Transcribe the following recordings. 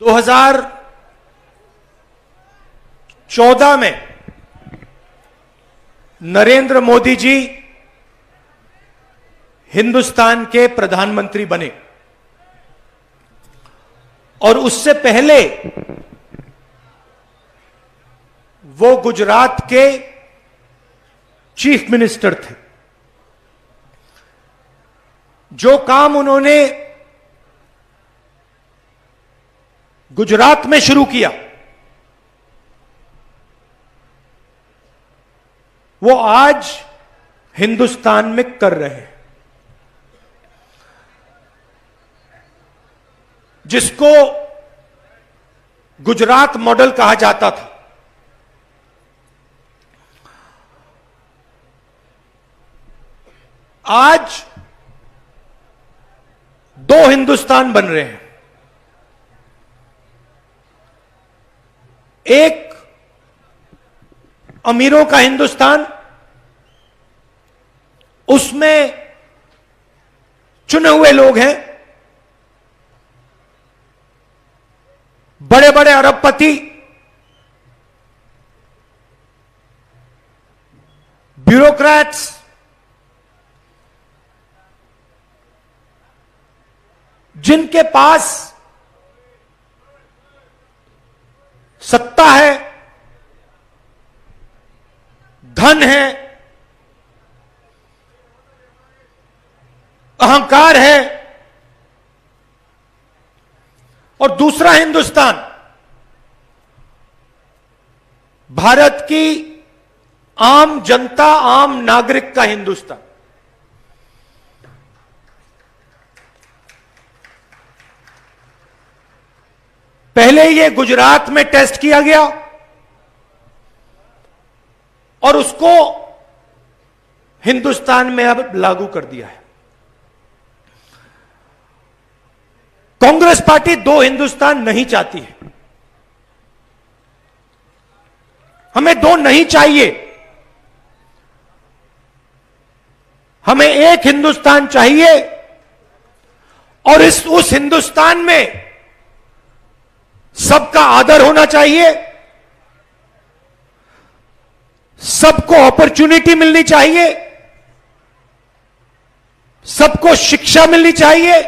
2014 में नरेंद्र मोदी जी हिंदुस्तान के प्रधानमंत्री बने और उससे पहले वो गुजरात के चीफ मिनिस्टर थे। जो काम उन्होंने गुजरात में शुरू किया वो आज हिंदुस्तान में कर रहे हैं, जिसको गुजरात मॉडल कहा जाता था। आज दो हिंदुस्तान बन रहे हैं। एक अमीरों का हिंदुस्तान, उसमें चुने हुए लोग हैं, बड़े बड़े अरबपति, ब्यूरोक्रेट्स, जिनके पास सत्ता है, धन है, अहंकार है। और दूसरा हिंदुस्तान भारत की आम जनता, आम नागरिक का हिंदुस्तान। पहले ये गुजरात में टेस्ट किया गया और उसको हिंदुस्तान में अब लागू कर दिया है। कांग्रेस पार्टी दो हिंदुस्तान नहीं चाहती है। हमें दो नहीं चाहिए, हमें एक हिंदुस्तान चाहिए। और उस हिंदुस्तान में सबका आदर होना चाहिए, सबको अपॉर्चुनिटी मिलनी चाहिए, सबको शिक्षा मिलनी चाहिए,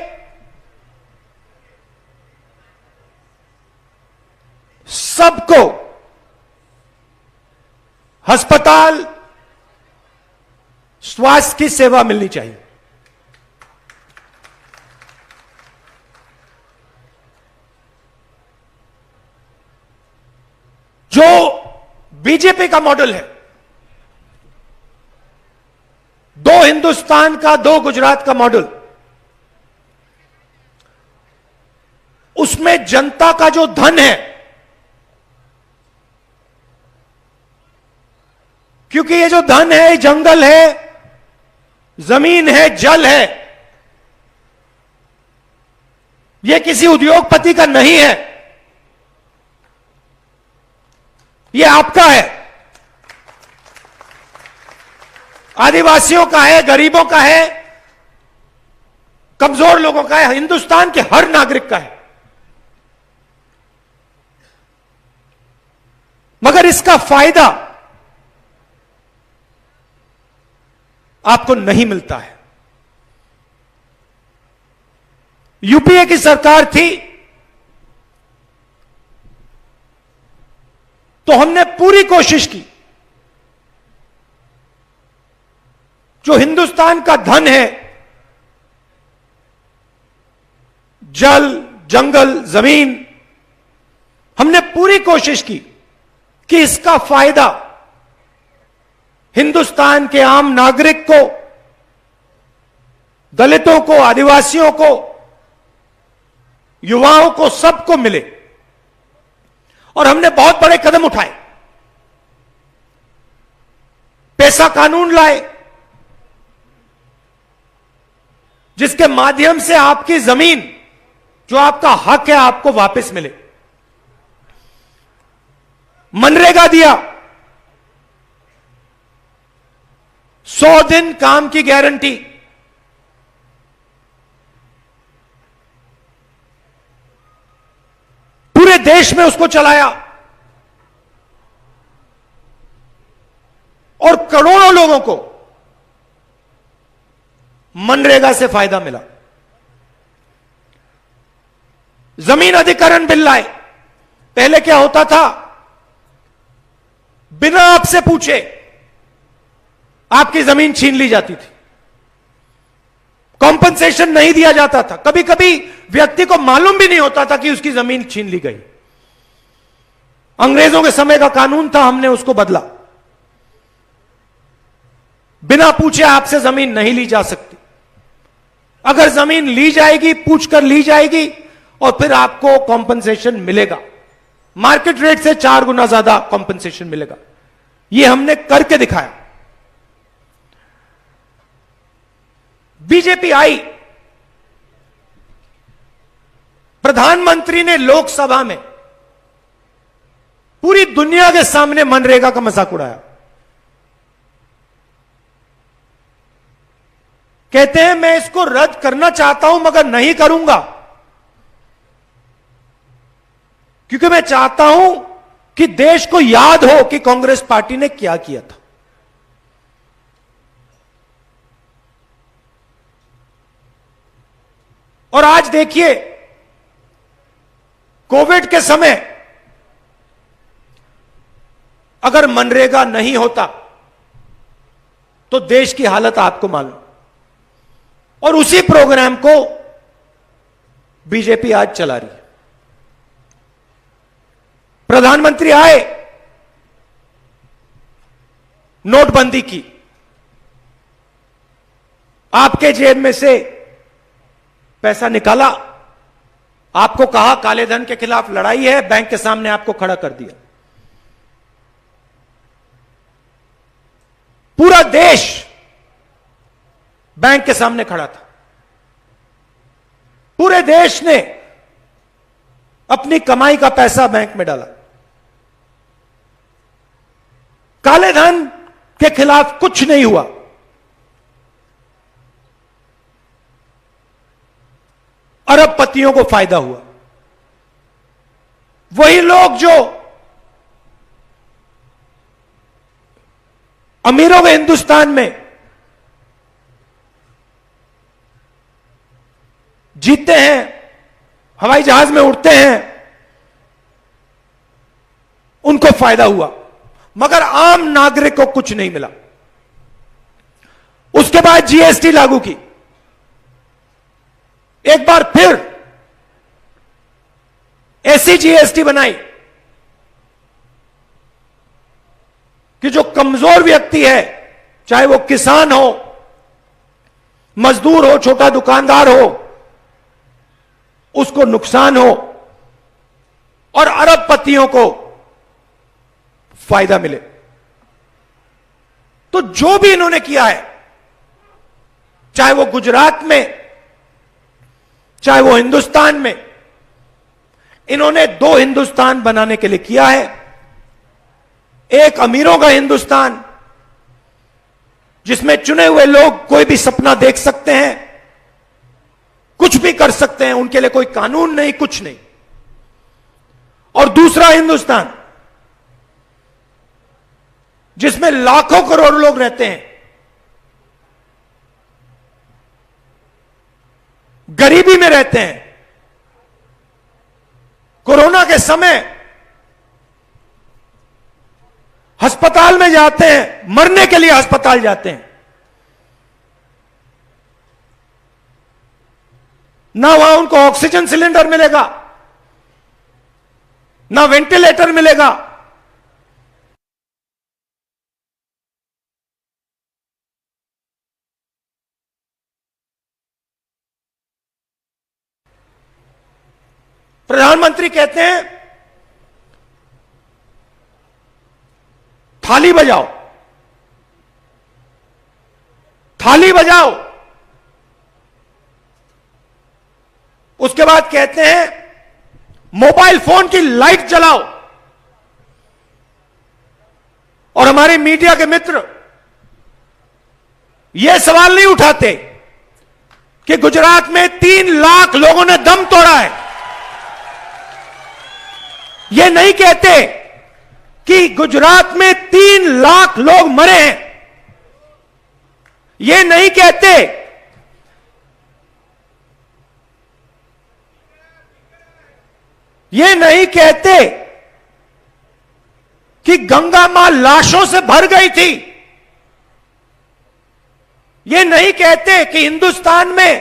सबको अस्पताल, स्वास्थ्य की सेवा मिलनी चाहिए। जो बीजेपी का मॉडल है, दो हिंदुस्तान का, दो गुजरात का मॉडल, उसमें जनता का जो धन है, क्योंकि ये जो धन है, जंगल है, जमीन है, जल है, ये किसी उद्योगपति का नहीं है, ये आपका है, आदिवासियों का है, गरीबों का है, कमजोर लोगों का है, हिंदुस्तान के हर नागरिक का है। मगर इसका फायदा आपको नहीं मिलता है। यूपीए की सरकार थी तो हमने पूरी कोशिश की, जो हिंदुस्तान का धन है, जल, जंगल, जमीन, हमने पूरी कोशिश की कि इसका फायदा हिंदुस्तान के आम नागरिक को, दलितों को, आदिवासियों को, युवाओं को, सबको मिले। और हमने बहुत बड़े कदम उठाए, पैसा कानून लाए, जिसके माध्यम से आपकी जमीन, जो आपका हक है, आपको वापस मिले। मनरेगा दिया, 100 दिन काम की गारंटी, देश में उसको चलाया और करोड़ों लोगों को मनरेगा से फायदा मिला। जमीन अधिग्रहण बिल लाए। पहले क्या होता था, बिना आपसे पूछे आपकी जमीन छीन ली जाती थी, कॉम्पनसेशन नहीं दिया जाता था, कभी कभी व्यक्ति को मालूम भी नहीं होता था कि उसकी जमीन छीन ली गई। अंग्रेजों के समय का कानून था, हमने उसको बदला। बिना पूछे आपसे जमीन नहीं ली जा सकती। अगर जमीन ली जाएगी, पूछकर ली जाएगी और फिर आपको कॉम्पनसेशन मिलेगा, मार्केट रेट से 4 गुना ज्यादा कॉम्पनसेशन मिलेगा। यह हमने करके दिखाया। बीजेपी आई, प्रधानमंत्री ने लोकसभा में पूरी दुनिया के सामने मनरेगा का मजाक उड़ाया। कहते हैं मैं इसको रद्द करना चाहता हूं मगर नहीं करूंगा, क्योंकि मैं चाहता हूं कि देश को याद हो कि कांग्रेस पार्टी ने क्या किया था। और आज देखिए, कोविड के समय अगर मनरेगा नहीं होता तो देश की हालत आपको मालूम। और उसी प्रोग्राम को बीजेपी आज चला रही है। प्रधानमंत्री आए, नोटबंदी की, आपके जेब में से पैसा निकाला, आपको कहा काले धन के खिलाफ लड़ाई है, बैंक के सामने आपको खड़ा कर दिया। पूरा देश बैंक के सामने खड़ा था। पूरे देश ने अपनी कमाई का पैसा बैंक में डाला। काले धन के खिलाफ कुछ नहीं हुआ। अरबपतियों को फायदा हुआ। वही लोग जो अमीरों के हिंदुस्तान में जीते हैं, हवाई जहाज में उड़ते हैं, उनको फायदा हुआ, मगर आम नागरिक को कुछ नहीं मिला। उसके बाद जीएसटी लागू की। एक बार फिर ऐसी जीएसटी बनाई कि जो कमजोर व्यक्ति है, चाहे वो किसान हो, मजदूर हो, छोटा दुकानदार हो, उसको नुकसान हो और अरबपतियों को फायदा मिले। तो जो भी इन्होंने किया है, चाहे वो गुजरात में, चाहे वो हिंदुस्तान में, इन्होंने 2 हिंदुस्तान बनाने के लिए किया है। एक अमीरों का हिंदुस्तान, जिसमें चुने हुए लोग कोई भी सपना देख सकते हैं, कुछ भी कर सकते हैं, उनके लिए कोई कानून नहीं, कुछ नहीं। और दूसरा हिंदुस्तान, जिसमें लाखों करोड़ लोग रहते हैं, गरीबी में रहते हैं। कोरोना के समय अस्पताल में जाते हैं, मरने के लिए अस्पताल जाते हैं, ना वहां उनको ऑक्सीजन सिलेंडर मिलेगा, ना वेंटिलेटर मिलेगा। प्रधानमंत्री कहते हैं थाली बजाओ, थाली बजाओ। उसके बाद कहते हैं मोबाइल फोन की लाइट जलाओ। और हमारे मीडिया के मित्र यह सवाल नहीं उठाते कि गुजरात में 3 लाख लोगों ने दम तोड़ा है। ये नहीं कहते कि गुजरात में 3 लाख लोग मरे हैं। ये नहीं कहते कि गंगा मां लाशों से भर गई थी। ये नहीं कहते कि हिंदुस्तान में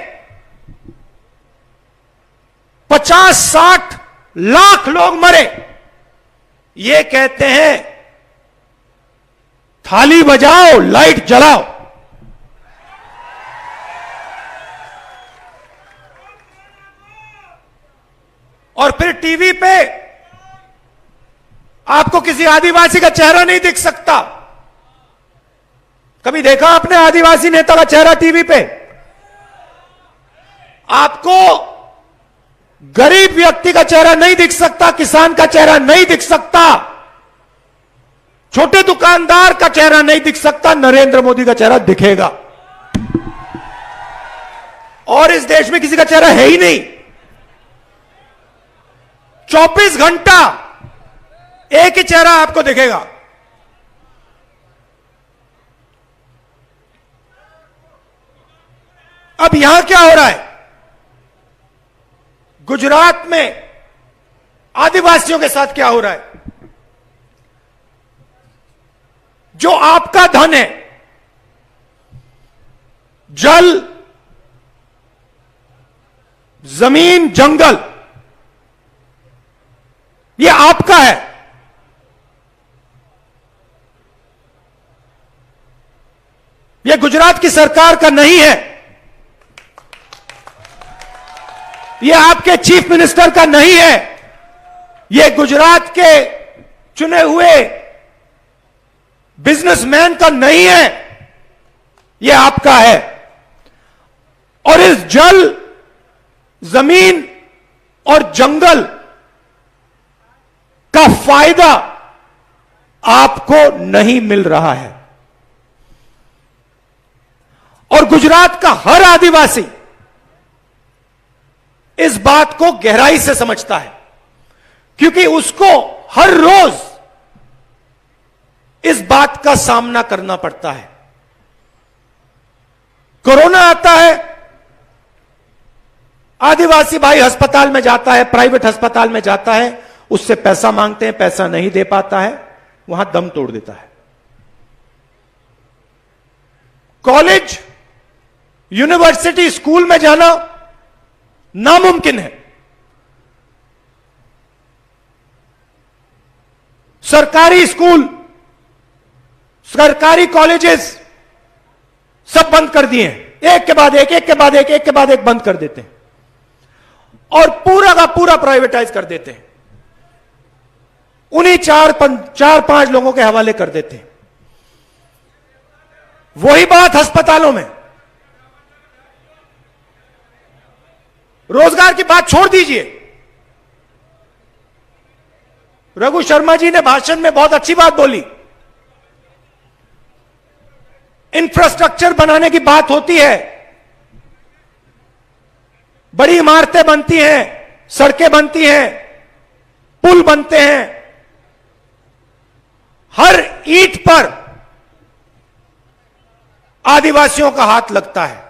50-60 लाख लोग मरे। ये कहते हैं थाली बजाओ, लाइट जलाओ। और फिर टीवी पे आपको किसी आदिवासी का चेहरा नहीं दिख सकता। कभी देखा आपने आदिवासी नेता का चेहरा टीवी पे? आपको गरीब व्यक्ति का चेहरा नहीं दिख सकता, किसान का चेहरा नहीं दिख सकता, छोटे दुकानदार का चेहरा नहीं दिख सकता। नरेंद्र मोदी का चेहरा दिखेगा। और इस देश में किसी का चेहरा है ही नहीं। 24 घंटा एक ही चेहरा आपको दिखेगा। अब यहां क्या हो रहा है? गुजरात में आदिवासियों के साथ क्या हो रहा है? जो आपका धन है, जल, जमीन, जंगल, ये आपका है। ये गुजरात की सरकार का नहीं है। ये आपके चीफ मिनिस्टर का नहीं है। ये गुजरात के चुने हुए बिजनेसमैन का नहीं है। ये आपका है। और इस जल, जमीन और जंगल का फायदा आपको नहीं मिल रहा है। और गुजरात का हर आदिवासी इस बात को गहराई से समझता है, क्योंकि उसको हर रोज इस बात का सामना करना पड़ता है। कोरोना आता है, आदिवासी भाई अस्पताल में जाता है, प्राइवेट अस्पताल में जाता है, उससे पैसा मांगते हैं, पैसा नहीं दे पाता है, वहां दम तोड़ देता है। कॉलेज, यूनिवर्सिटी, स्कूल में जाना नामुमकिन है। सरकारी स्कूल, सरकारी कॉलेजेस सब बंद कर दिए हैं। एक के बाद एक, एक के बाद एक, एक के बाद एक बंद कर देते हैं और पूरा का पूरा प्राइवेटाइज कर देते हैं। उन्हीं 4-5 लोगों के हवाले कर देते हैं। वही बात अस्पतालों में। रोजगार की बात छोड़ दीजिए। रघु शर्मा जी ने भाषण में बहुत अच्छी बात बोली। इंफ्रास्ट्रक्चर बनाने की बात होती है, बड़ी इमारतें बनती हैं, सड़कें बनती हैं, पुल बनते हैं। हर ईंट पर आदिवासियों का हाथ लगता है।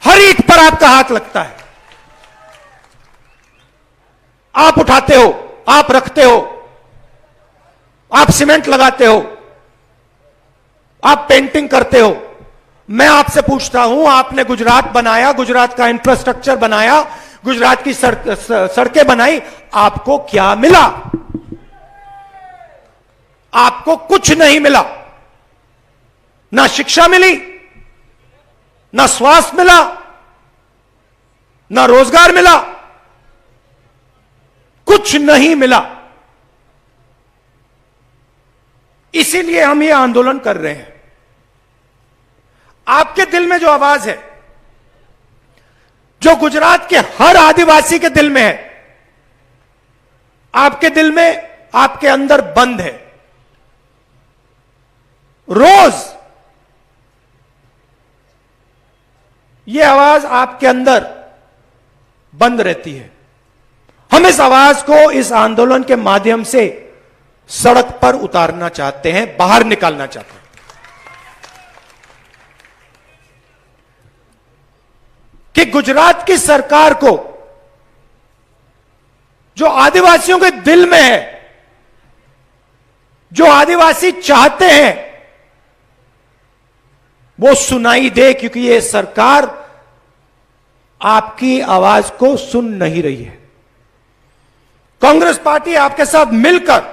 हर ईंट पर आपका हाथ लगता है। आप उठाते हो, आप रखते हो, आप सीमेंट लगाते हो, आप पेंटिंग करते हो। मैं आपसे पूछता हूं, आपने गुजरात बनाया, गुजरात का इंफ्रास्ट्रक्चर बनाया, गुजरात की सड़कें बनाई, आपको क्या मिला? आपको कुछ नहीं मिला। ना शिक्षा मिली, ना स्वास्थ्य मिला, ना रोजगार मिला, कुछ नहीं मिला। इसीलिए हम ये आंदोलन कर रहे हैं। आपके दिल में जो आवाज है, जो गुजरात के हर आदिवासी के दिल में है, आपके दिल में, आपके अंदर बंद है। रोज ये आवाज आपके अंदर बंद रहती है हम इस आवाज को, इस आंदोलन के माध्यम से सड़क पर उतारना चाहते हैं, बाहर निकालना चाहते हैं। कि गुजरात की सरकार को, जो आदिवासियों के दिल में है, जो आदिवासी चाहते हैं, वो सुनाई दे, क्योंकि ये सरकार आपकी आवाज को सुन नहीं रही है। कांग्रेस पार्टी आपके साथ मिलकर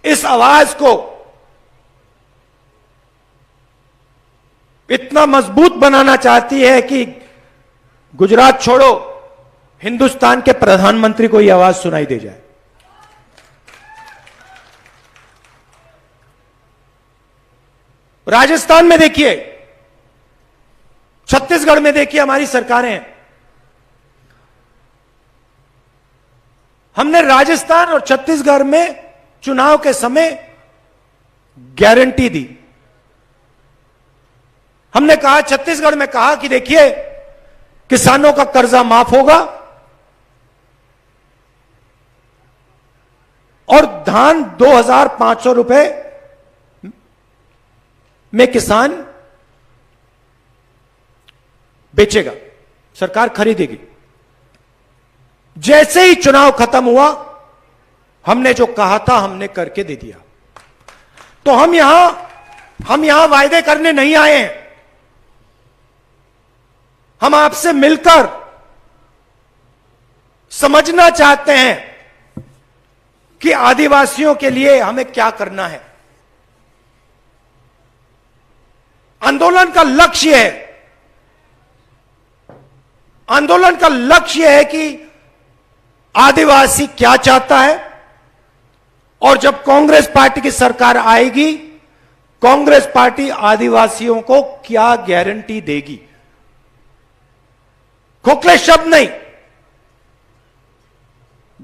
इस आवाज को इतना मजबूत बनाना चाहती है कि गुजरात छोड़ो, हिंदुस्तान के प्रधानमंत्री को यह आवाज सुनाई दे जाए। राजस्थान में देखिए, छत्तीसगढ़ में देखिए, हमारी सरकारें हैं। हमने राजस्थान और छत्तीसगढ़ में चुनाव के समय गारंटी दी। हमने कहा, छत्तीसगढ़ में कहा कि देखिए, किसानों का कर्जा माफ होगा और धान 2,500 रुपए में किसान बेचेगा, सरकार खरीदेगी। जैसे ही चुनाव खत्म हुआ, हमने जो कहा था हमने करके दे दिया। तो हम यहां वायदे करने नहीं आए हैं। हम आपसे मिलकर समझना चाहते हैं कि आदिवासियों के लिए हमें क्या करना है। आंदोलन का लक्ष्य है, आंदोलन का लक्ष्य है कि आदिवासी क्या चाहता है, और जब कांग्रेस पार्टी की सरकार आएगी, कांग्रेस पार्टी आदिवासियों को क्या गारंटी देगी। खोखले शब्द नहीं,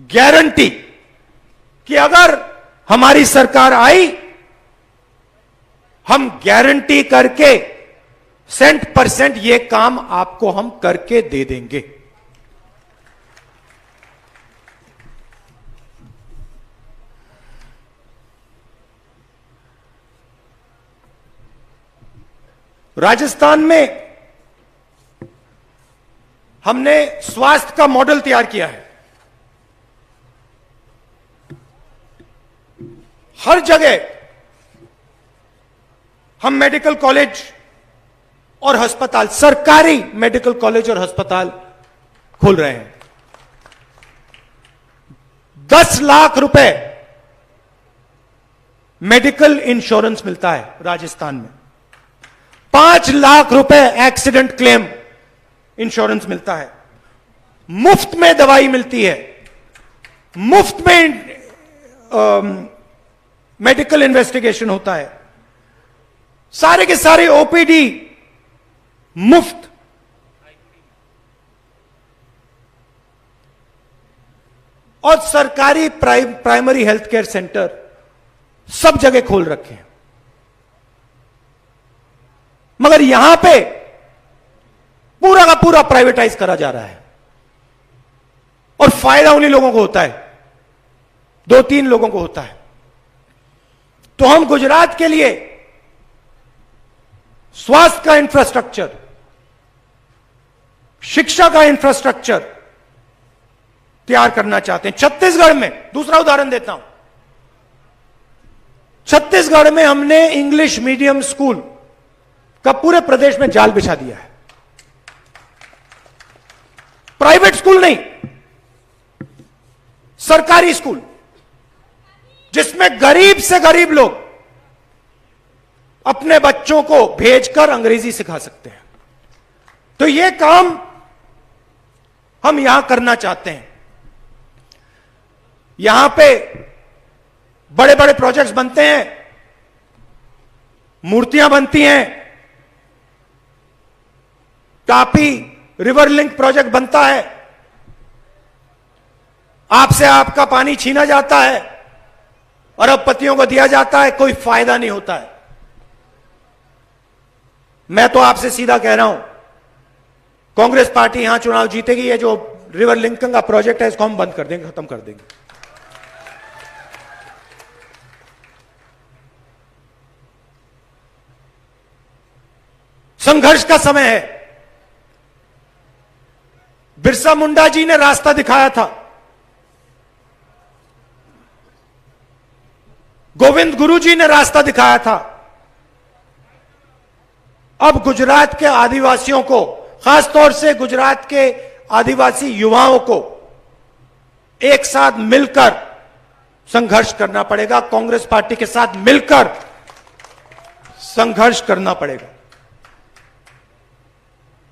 गारंटी कि अगर हमारी सरकार आई, हम गारंटी करके 100% ये काम आपको हम करके दे देंगे। राजस्थान में हमने स्वास्थ्य का मॉडल तैयार किया है। हर जगह हम मेडिकल कॉलेज और अस्पताल, सरकारी मेडिकल कॉलेज और अस्पताल खोल रहे हैं। 10 लाख रुपए मेडिकल इंश्योरेंस मिलता है राजस्थान में। 5 लाख रुपए एक्सीडेंट क्लेम इंश्योरेंस मिलता है। मुफ्त में दवाई मिलती है, मुफ्त में मेडिकल इन्वेस्टिगेशन होता है, सारे के सारे ओपीडी मुफ्त। और सरकारी प्राइमरी हेल्थ केयर सेंटर सब जगह खोल रखे हैं। मगर यहां पे पूरा का पूरा प्राइवेटाइज करा जा रहा है, और फायदा उन्हीं लोगों को होता है, 2-3 लोगों को होता है। तो हम गुजरात के लिए स्वास्थ्य का इंफ्रास्ट्रक्चर, शिक्षा का इंफ्रास्ट्रक्चर तैयार करना चाहते हैं। छत्तीसगढ़ में, दूसरा उदाहरण देता हूं, छत्तीसगढ़ में हमने इंग्लिश मीडियम स्कूल का पूरे प्रदेश में जाल बिछा दिया है। प्राइवेट स्कूल नहीं, सरकारी स्कूल, जिसमें गरीब से गरीब लोग अपने बच्चों को भेजकर अंग्रेजी सिखा सकते हैं। तो यह काम हम यहां करना चाहते हैं। यहां पे बड़े बड़े प्रोजेक्ट्स बनते हैं, मूर्तियां बनती हैं, तापी रिवर लिंक प्रोजेक्ट बनता है, आपसे आपका पानी छीना जाता है, अरबपतियों को दिया जाता है, कोई फायदा नहीं होता है। मैं तो आपसे सीधा कह रहा हूं, कांग्रेस पार्टी यहां चुनाव जीतेगी। ये जो रिवर लिंकिंग का प्रोजेक्ट है इसको हम बंद कर देंगे, खत्म कर देंगे। संघर्ष का समय है। बिरसा मुंडा जी ने रास्ता दिखाया था, गोविंद गुरु जी ने रास्ता दिखाया था। अब गुजरात के आदिवासियों को, खासतौर से गुजरात के आदिवासी युवाओं को एक साथ मिलकर संघर्ष करना पड़ेगा। कांग्रेस पार्टी के साथ मिलकर संघर्ष करना पड़ेगा।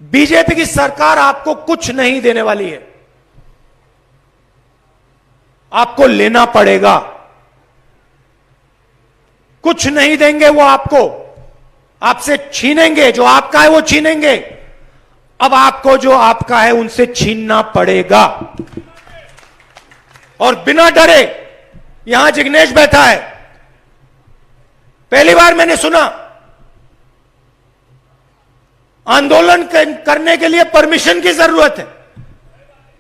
बीजेपी की सरकार आपको कुछ नहीं देने वाली है, आपको लेना पड़ेगा। कुछ नहीं देंगे वो आपको, आपसे छीनेंगे। जो आपका है वो छीनेंगे। अब आपको जो आपका है उनसे छीनना पड़ेगा। और बिना डरे, यहां जिग्नेश बैठा है, पहली बार मैंने सुना आंदोलन करने के लिए परमिशन की जरूरत है।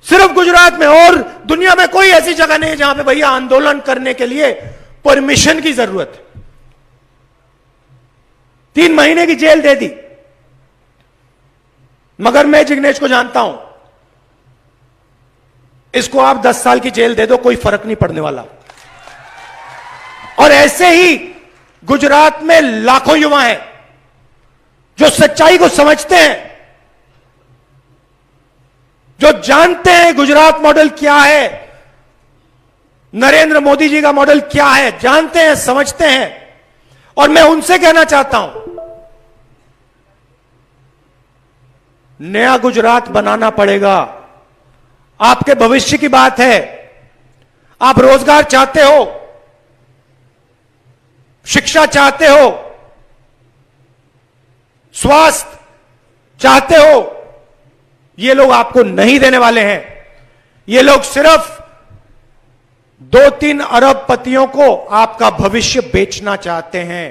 सिर्फ गुजरात में, और दुनिया में कोई ऐसी जगह नहीं है जहां पे भैया आंदोलन करने के लिए परमिशन की जरूरत है। 3 महीने की जेल दे दी। मगर मैं जिग्नेश को जानता हूं, इसको आप 10 साल की जेल दे दो, कोई फर्क नहीं पड़ने वाला। और ऐसे ही गुजरात में लाखों युवा हैं जो सच्चाई को समझते हैं, जो जानते हैं गुजरात मॉडल क्या है, नरेंद्र मोदी जी का मॉडल क्या है, जानते हैं, समझते हैं। और मैं उनसे कहना चाहता हूं, नया गुजरात बनाना पड़ेगा। आपके भविष्य की बात है। आप रोजगार चाहते हो, शिक्षा चाहते हो, स्वास्थ्य चाहते हो, ये लोग आपको नहीं देने वाले हैं। ये लोग सिर्फ 2-3 अरबपतियों को आपका भविष्य बेचना चाहते हैं।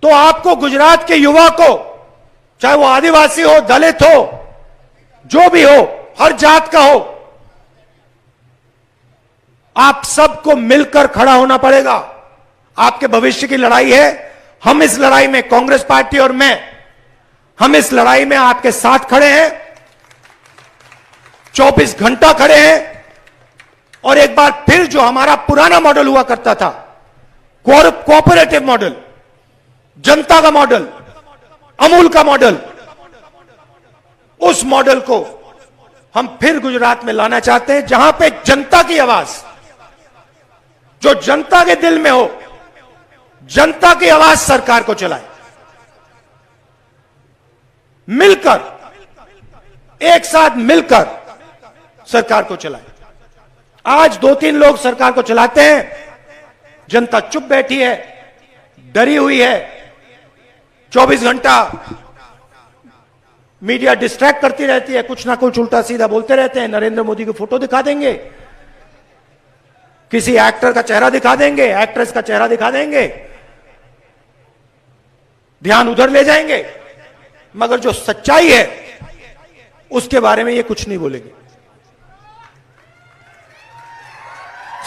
तो आपको गुजरात के युवा को, चाहे वो आदिवासी हो, दलित हो, जो भी हो, हर जात का हो, आप सबको मिलकर खड़ा होना पड़ेगा। आपके भविष्य की लड़ाई है। हम इस लड़ाई में, कांग्रेस पार्टी और मैं, हम इस लड़ाई में आपके साथ खड़े हैं। 24 घंटा खड़े हैं। और एक बार फिर जो हमारा पुराना मॉडल हुआ करता था, कोऑपरेटिव मॉडल, जनता का मॉडल, अमूल का मॉडल, उस मॉडल को हम फिर गुजरात में लाना चाहते हैं, जहां पे जनता की आवाज, जो जनता के दिल में हो, जनता की आवाज सरकार को चलाए। मिलकर, एक साथ मिलकर सरकार को चलाए। आज 2-3 लोग सरकार को चलाते हैं, जनता चुप बैठी है, डरी हुई है। 24 घंटा मीडिया डिस्ट्रैक्ट करती रहती है, कुछ ना कुछ उल्टा सीधा बोलते रहते हैं। नरेंद्र मोदी की फोटो दिखा देंगे, किसी एक्टर का चेहरा दिखा देंगे, एक्ट्रेस का चेहरा दिखा देंगे, ध्यान उधर ले जाएंगे। मगर जो सच्चाई है उसके बारे में ये कुछ नहीं बोलेंगे।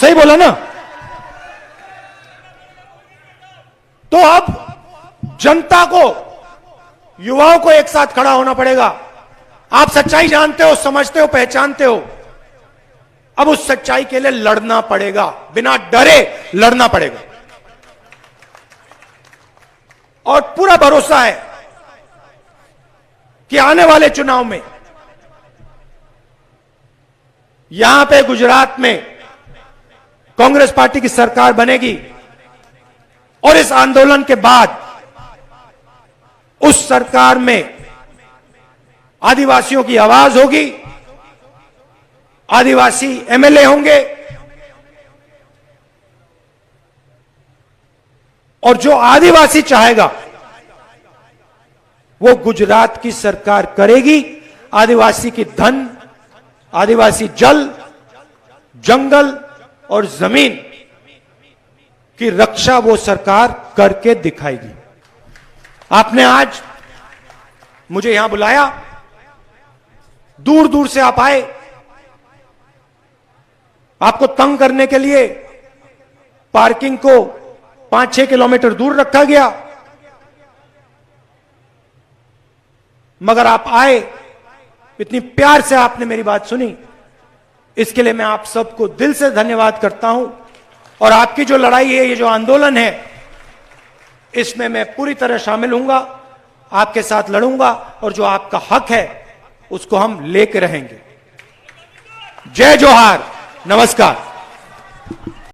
सही बोला ना? तो अब जनता को, युवाओं को एक साथ खड़ा होना पड़ेगा। आप सच्चाई जानते हो, समझते हो, पहचानते हो। अब उस सच्चाई के लिए लड़ना पड़ेगा, बिना डरे लड़ना पड़ेगा। और पूरा भरोसा है कि आने वाले चुनाव में यहां पे गुजरात में कांग्रेस पार्टी की सरकार बनेगी। और इस आंदोलन के बाद उस सरकार में आदिवासियों की आवाज होगी, आदिवासी एमएलए होंगे, और जो आदिवासी चाहेगा वो गुजरात की सरकार करेगी। आदिवासी की धन, आदिवासी जल, जंगल और जमीन की रक्षा वो सरकार करके दिखाएगी। आपने आज मुझे यहां बुलाया, दूर दूर से आप आए, आपको तंग करने के लिए पार्किंग को 5-6 किलोमीटर दूर रखा गया, मगर आप आए, इतनी प्यार से आपने मेरी बात सुनी, इसके लिए मैं आप सबको दिल से धन्यवाद करता हूं। और आपकी जो लड़ाई है, ये जो आंदोलन है, इसमें मैं पूरी तरह शामिल हूंगा, आपके साथ लड़ूंगा, और जो आपका हक है उसको हम लेके रहेंगे। जय जोहार, नमस्कार।